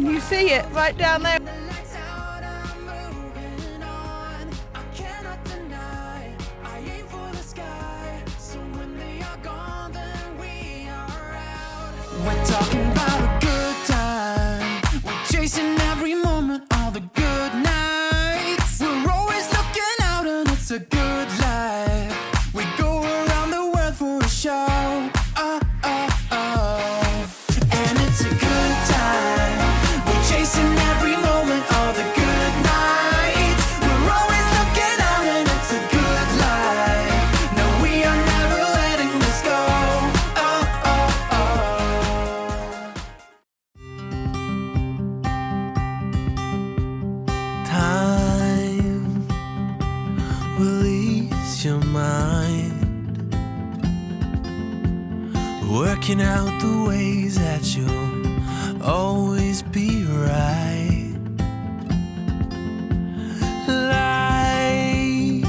Can you see it right down there? We're talking about a good time. We're chasing every moment, all the good nights. We're always looking out and it's a good life. We go around the world for a show. Oh, oh, oh. And it's a good time. We're chasing every moment, all the good nights. We're always looking out and it's a good life. No, we are never letting this go. Oh, oh, oh. Time will ease your mind, working out the ways that you'll always be right. Light,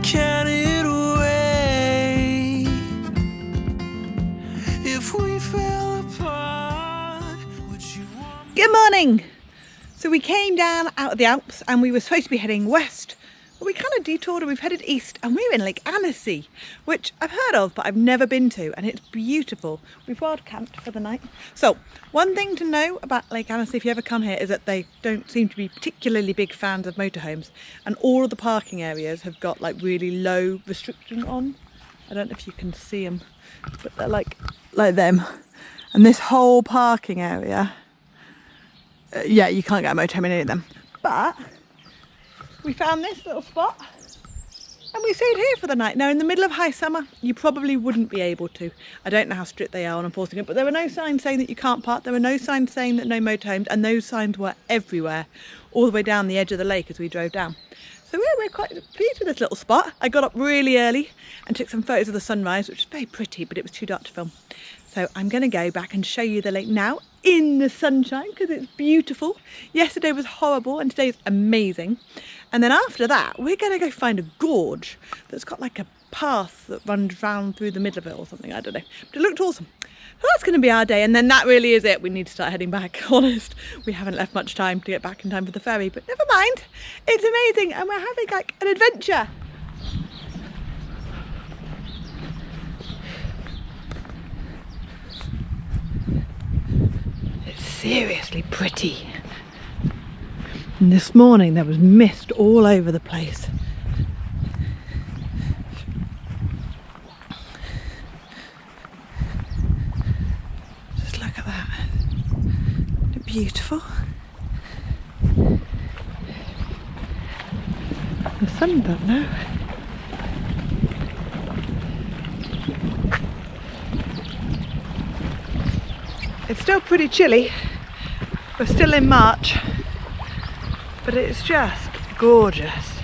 can it wait? If we fell apart, would you want? Good morning. So we came down out of the Alps and we were supposed to be heading west, but we kind of detoured and we've headed east and we're in Lake Annecy, which I've heard of but I've never been to, and it's beautiful. We've wild camped for the night. So one thing to know about Lake Annecy if you ever come here is that they don't seem to be particularly big fans of motorhomes, and all of the parking areas have got like really low restriction on. I don't know if you can see them, but they're like them. And this whole parking area, yeah, you can't get a motorhome in any of them. But we found this little spot and we stayed here for the night. Now in the middle of high summer you probably wouldn't be able to. I don't know how strict they are on enforcing it, but there were no signs saying that you can't park. There were no signs saying that no motorhomes, and those signs were everywhere all the way down the edge of the lake as we drove down. So yeah, we're quite pleased with this little spot. I got up really early and took some photos of the sunrise, which was very pretty, but it was too dark to film. So I'm going to go back and show you the lake now in the sunshine because it's beautiful. Yesterday was horrible and today is amazing. And then after that, we're going to go find a gorge that's got like a path that runs round through the middle of it or something. I don't know. But it looked awesome. So that's going to be our day. And then that really is it. We need to start heading back. Honest, we haven't left much time to get back in time for the ferry, but never mind. It's amazing. And we're having like an adventure. Seriously pretty. And this morning there was mist all over the place. Just look at that. Isn't it beautiful? The sun don't know. It's still pretty chilly. We're still in March, but it's just gorgeous.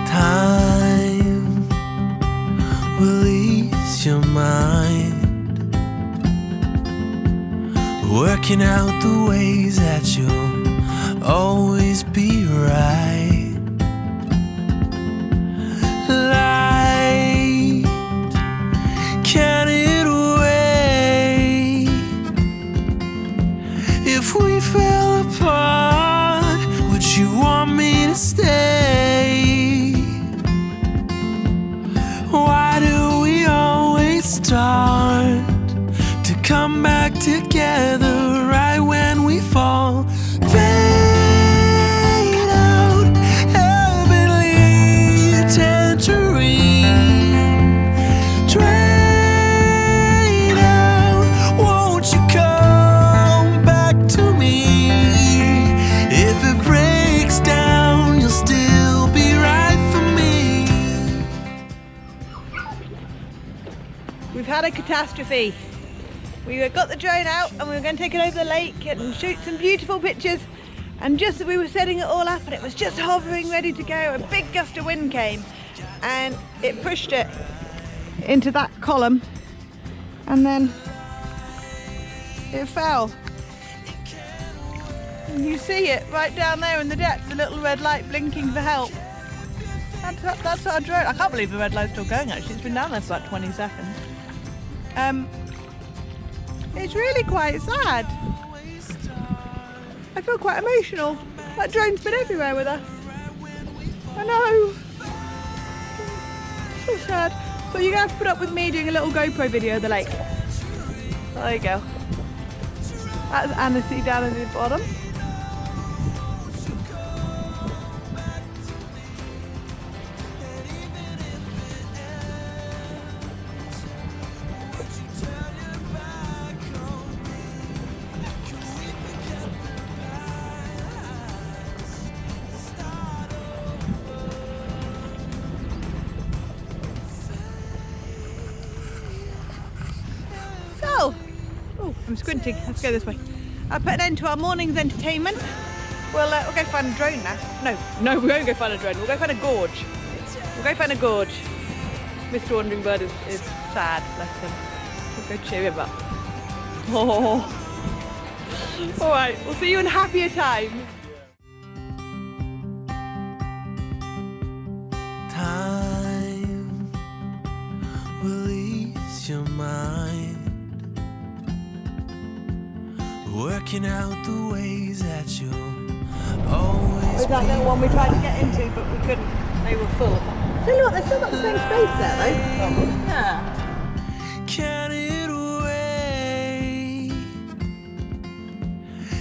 Time will ease your mind, working out the ways that you'll always be right. Light, can it wait? If we fell apart, would you want me to stay? Why do we always start to come back together right when we fall? Fade out, heavenly tangerine. Drain out, won't you come back to me? If it breaks down, you'll still be right for me. We've had a catastrophe. We got the drone out and we were going to take it over the lake and shoot some beautiful pictures, and just as we were setting it all up and it was just hovering ready to go, a big gust of wind came and it pushed it into that column and then it fell. And you see it right down there in the depths, the little red light blinking for help. That's our drone. I can't believe the red light's still going actually. It's been down there for about 20 seconds. It's really quite sad. I feel quite emotional. That drone's been everywhere with us. I know. So sad. So you're going to have to put up with me doing a little GoPro video of the lake. There you go. That's Annecy down at the bottom. Oh, I'm squinting. Let's go this way. I'll put an end to our morning's entertainment. We'll go find a drone now. No, we won't go find a drone. We'll go find a gorge. Mr. Wandering Bird is sad, bless him. We'll go cheer him up. Oh. All right, we'll see you in happier times. Time will ease your mind, working out the ways that you'll always Was that be. little one we tried to get into, but we couldn't. They were full. So look, they've still got the same space there, though. Yeah. Can it wait?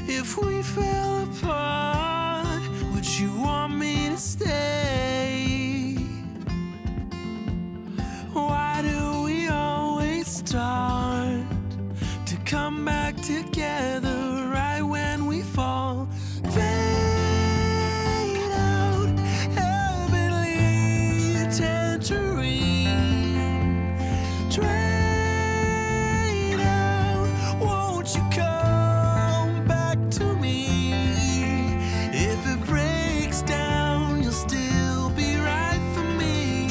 If we fell apart, would you want me to stay? Why do we always start to come back together right when we fall? Fade out, heavenly tangerine. Drain out, won't you come back to me? If it breaks down, you'll still be right for me.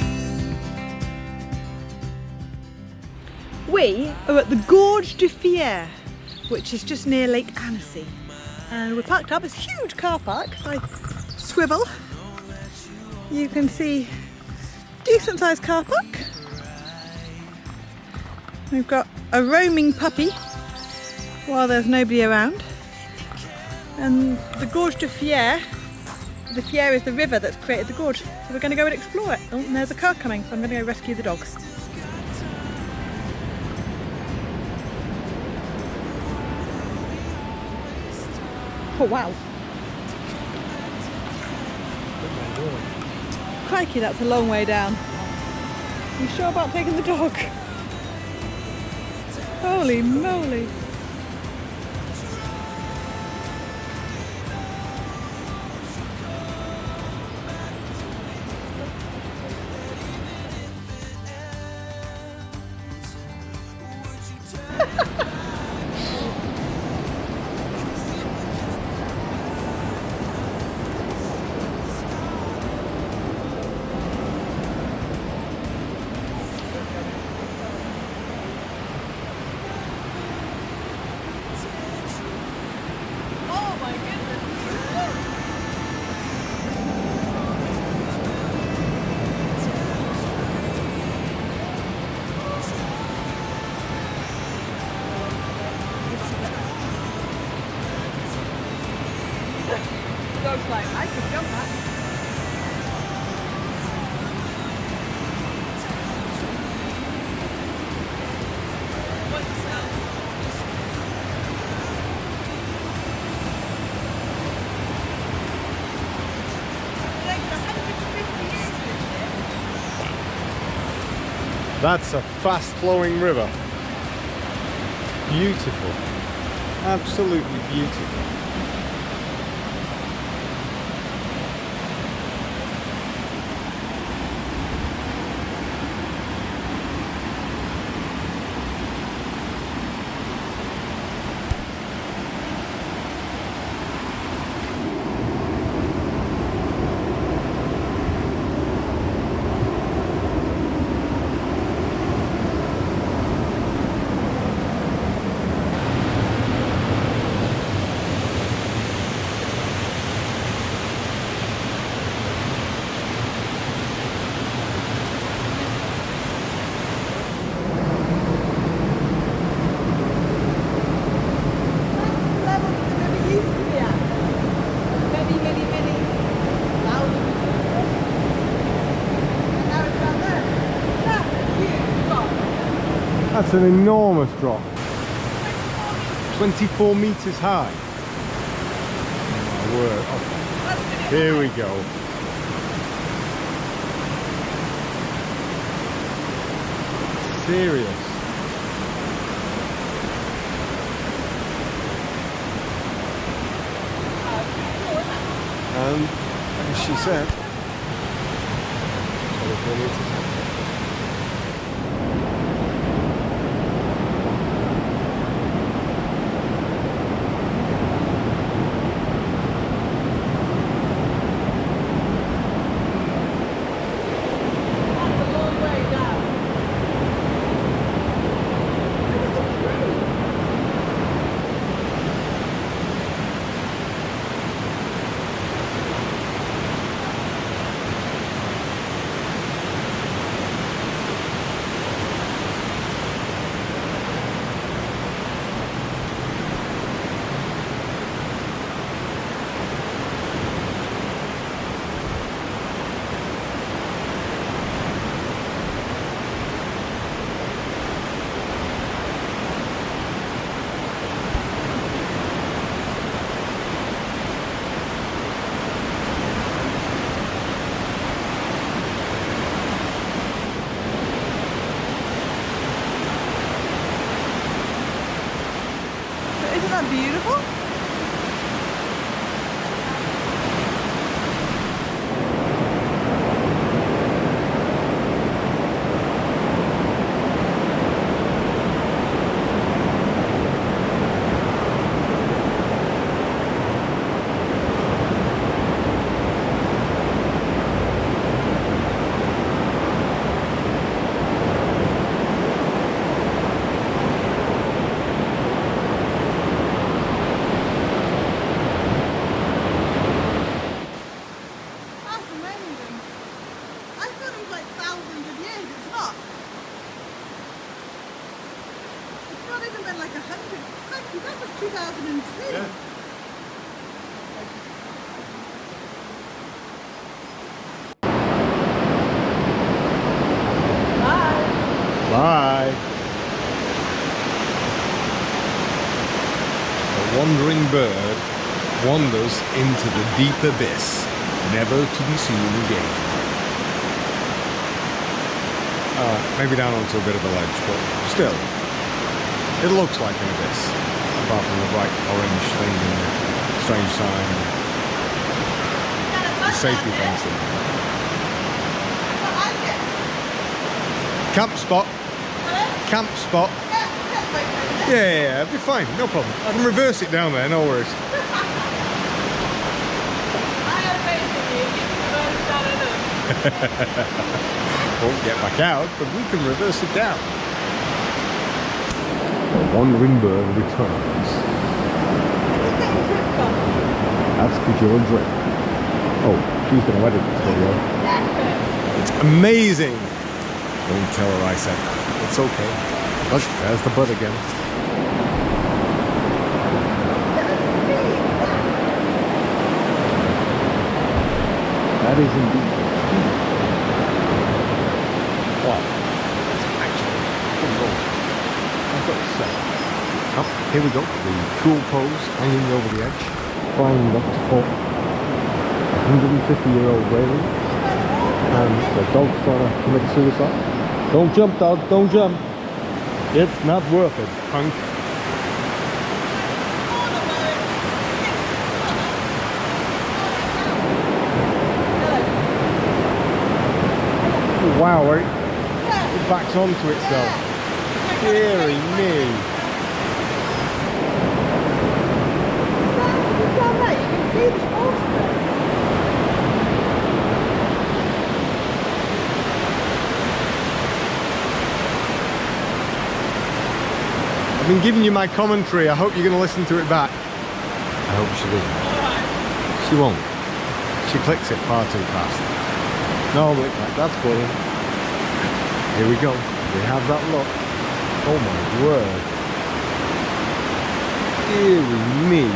We are at the Gorges du Fier, which is just near Lake Annecy. And we're parked up. It's a huge car park. If I swivel, you can see decent sized car park. We've got a roaming puppy while there's nobody around. And the Gorges du Fier, the Fier is the river that's created the gorge. So we're going to go and explore it. Oh, and there's a car coming, so I'm going to go rescue the dogs. Oh wow. Crikey, that's a long way down. You sure about taking the dog? Holy moly. Dog's like, I could jump that. What's the smell? That's a fast-flowing river. Beautiful. Absolutely beautiful. That's an enormous drop. 24 meters high. Oh, my word. Oh, here we go. Serious. And as she said, 24 meters high. Isn't that beautiful? Like 100. That was 2002. Yeah. Bye. A wandering bird wanders into the deep abyss, never to be seen again. Maybe down onto a bit of a ledge, but still, it looks like an abyss, apart from the bright orange thing and the strange sign and the safety fencing. Camp spot. Camp spot. Yeah, it'll be fine, no problem. I can reverse it down there, no worries. Won't get back out, but we can reverse it down. The wandering bird returns. That's because you're a drink. Oh, she's going to edit this video. It's amazing. Don't tell her I said that. It's okay. Look, there's the bud again. That is indeed. Wow. It's actually pretty cool. I've got to say. Oh, here we go. The cool pose hanging over the edge. Trying not to fall. 150-year-old whaling. And the dog's trying to commit suicide. Don't jump, dog. Don't jump. It's not worth it, punk. Wow, it backs onto itself. Deary me. I've been giving you my commentary. I hope you're going to listen to it back. I hope she doesn't. She won't. She clicks it far too fast. No, look, that's brilliant. Here we go. We have that look. Oh my word. Deary me.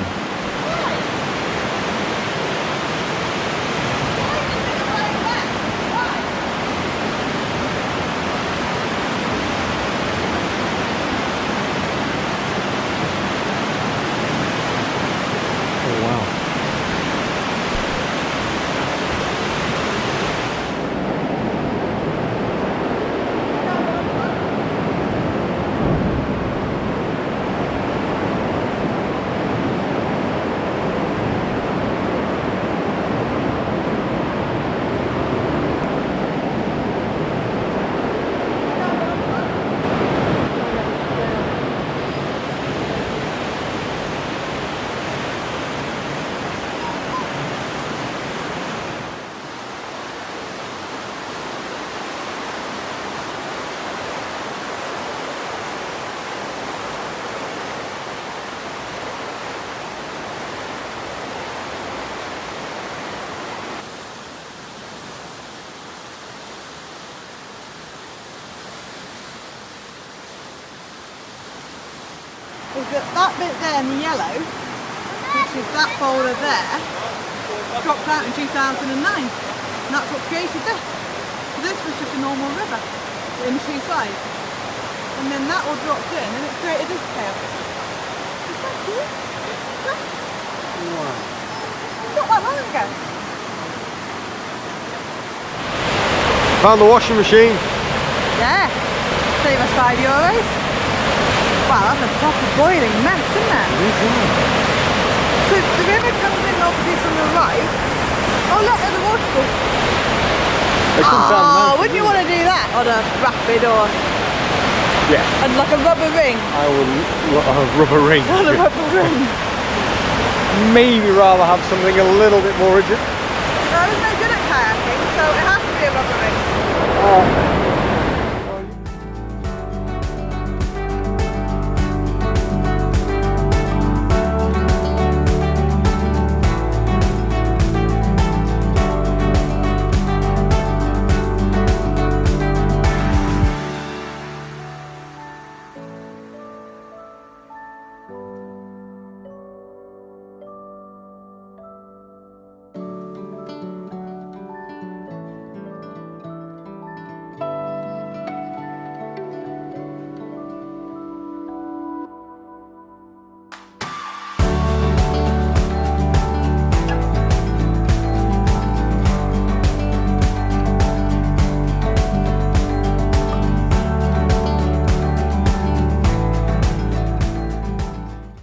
is that that bit there in the yellow, which is that boulder there, dropped out in 2009. And that's what created this. So this was just a normal river in two sides. And then that all dropped in and it created this tail. Is that cute? Wow. Not that long ago. Found the washing machine. Yeah. Save us €5. Wow, that's a proper boiling mess, isn't it? It is, isn't it? So the river comes in obviously from the right. Oh look, there's a waterfall. It comes down the Oh, mountain, wouldn't you doesn't want to do that on a rapid or it? Yeah. and like a rubber ring? I would rubber ring. On a rubber ring. Maybe rather have something a little bit more rigid. I was no good at kayaking, so it has to be a rubber ring.